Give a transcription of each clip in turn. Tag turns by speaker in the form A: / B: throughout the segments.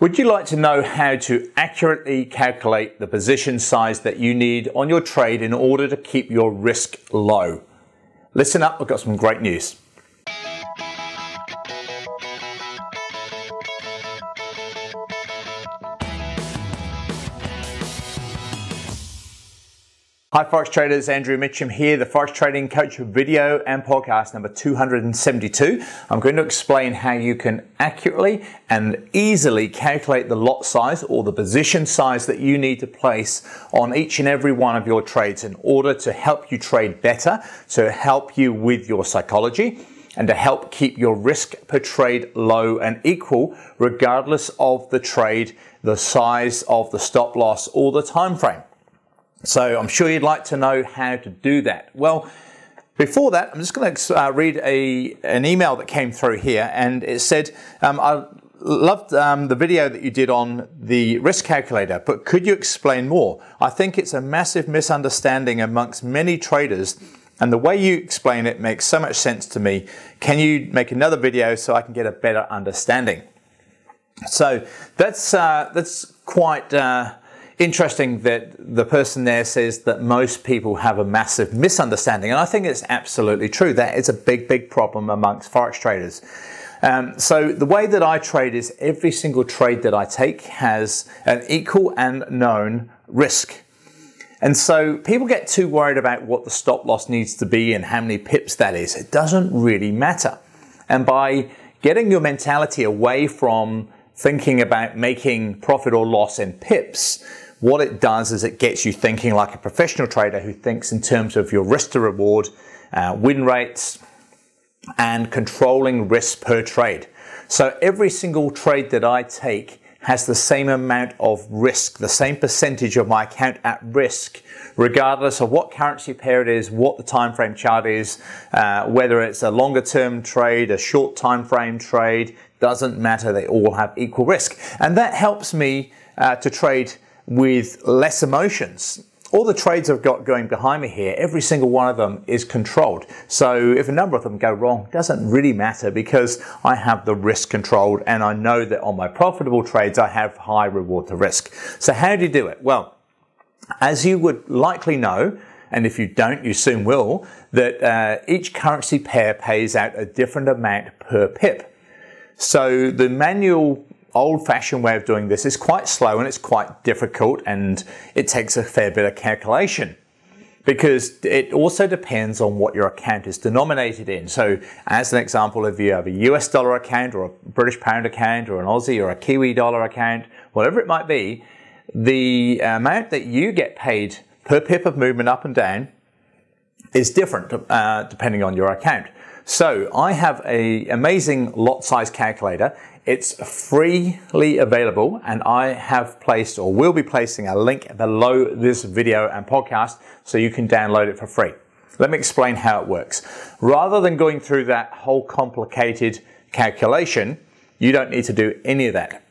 A: Would you like to know how to accurately calculate the position size that you need on your trade in order to keep your risk low? Listen up, I've got some great news. Hi Forex traders, Andrew Mitchem here, the Forex Trading Coach video and podcast number 272. I'm going to explain how you can accurately and easily calculate the lot size or the position size that you need to place on each and every one of your trades in order to help you trade better, to help you with your psychology, and to help keep your risk per trade low and equal regardless of the trade, the size of the stop loss or the time frame. So I'm sure you'd like to know how to do that. Well, before that, I'm just going to read an email that came through here, and it said, I loved the video that you did on the risk calculator, but could you explain more? I think it's a massive misunderstanding amongst many traders, and the way you explain it makes so much sense to me. Can you make another video so I can get a better understanding? So that's quite interesting that the person there says that most people have a massive misunderstanding, and I think it's absolutely true. That is a big problem amongst Forex traders. So the way that I trade is every single trade that I take has an equal and known risk. And so people get too worried about what the stop loss needs to be and how many pips that is. It doesn't really matter. And by getting your mentality away from thinking about making profit or loss in pips, what it does is it gets you thinking like a professional trader who thinks in terms of your risk to reward, win rates, and controlling risk per trade. So every single trade that I take has the same amount of risk, the same percentage of my account at risk, regardless of what currency pair it is, what the time frame chart is, whether it's a longer term trade, a short time frame trade, doesn't matter, they all have equal risk. And that helps me to trade with less emotions. All the trades I've got going behind me here, every single one of them is controlled. So if a number of them go wrong, it doesn't really matter because I have the risk controlled, and I know that on my profitable trades I have high reward to risk. So how do you do it? Well, as you would likely know, and if you don't, you soon will, that each currency pair pays out a different amount per pip. So the manual old-fashioned way of doing this is quite slow and it's quite difficult, and it takes a fair bit of calculation because it also depends on what your account is denominated in. So as an example, if you have a US dollar account or a British pound account or an Aussie or a Kiwi dollar account, whatever it might be, the amount that you get paid per pip of movement up and down is different depending on your account. So I have an amazing lot size calculator. It's freely available, and I have placed or will be placing a link below this video and podcast so you can download it for free. Let me explain how it works. Rather than going through that whole complicated calculation, you don't need to do any of that.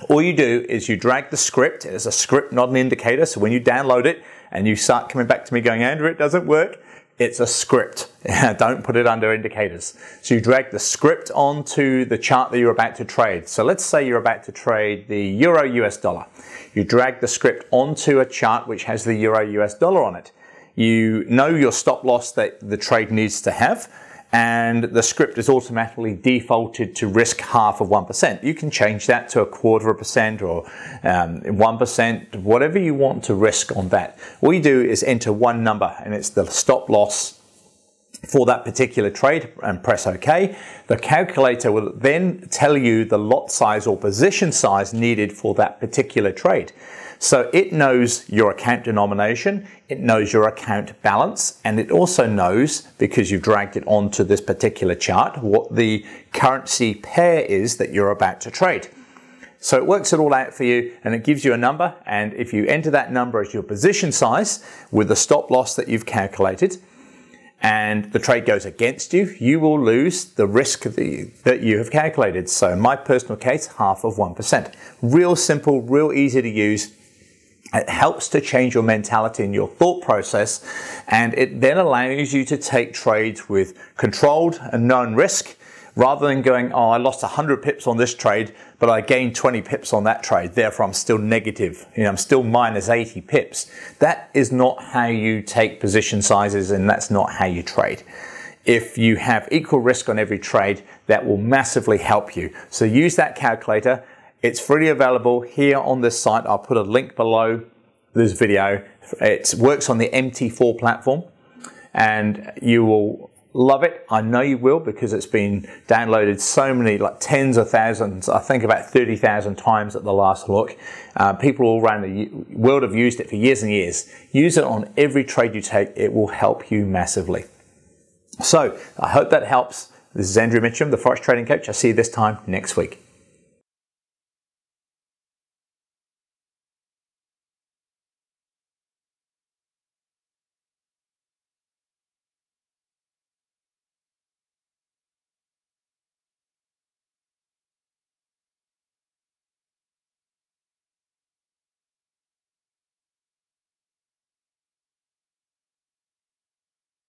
A: All you do is you drag the script. It's a script, not an indicator. So when you download it and you start coming back to me going, Andrew, it doesn't work, it's a script. Don't put it under indicators. So you drag the script onto the chart that you're about to trade. So let's say you're about to trade the Euro US dollar. You drag the script onto a chart which has the Euro US dollar on it. You know your stop loss that the trade needs to have, and the script is automatically defaulted to risk half of 1%. You can change that to 1/4% or 1%, whatever you want to risk on that. All you do is enter one number, and it's the stop loss for that particular trade, and press OK. The calculator will then tell you the lot size or position size needed for that particular trade. So it knows your account denomination, it knows your account balance, and it also knows, because you've dragged it onto this particular chart, what the currency pair is that you're about to trade. So it works it all out for you, and it gives you a number, and if you enter that number as your position size with the stop loss that you've calculated, and the trade goes against you, you will lose the risk that you have calculated. So in my personal case, half of 1%. Real simple, real easy to use. It helps to change your mentality and your thought process, and it then allows you to take trades with controlled and known risk Rather than going, oh, I lost 100 pips on this trade, but I gained 20 pips on that trade, therefore I'm still negative. I'm still minus 80 pips. That is not how you take position sizes, and that's not how you trade. If you have equal risk on every trade, that will massively help you. So use that calculator. It's freely available here on this site. I'll put a link below this video. It works on the MT4 platform, and you will love it. I know you will, because it's been downloaded so many, like tens of thousands, I think about 30,000 times at the last look. People all around the world have used it for years and years. Use it on every trade you take. It will help you massively. So I hope that helps. This is Andrew Mitchem, the Forex Trading Coach. I'll see you this time next week.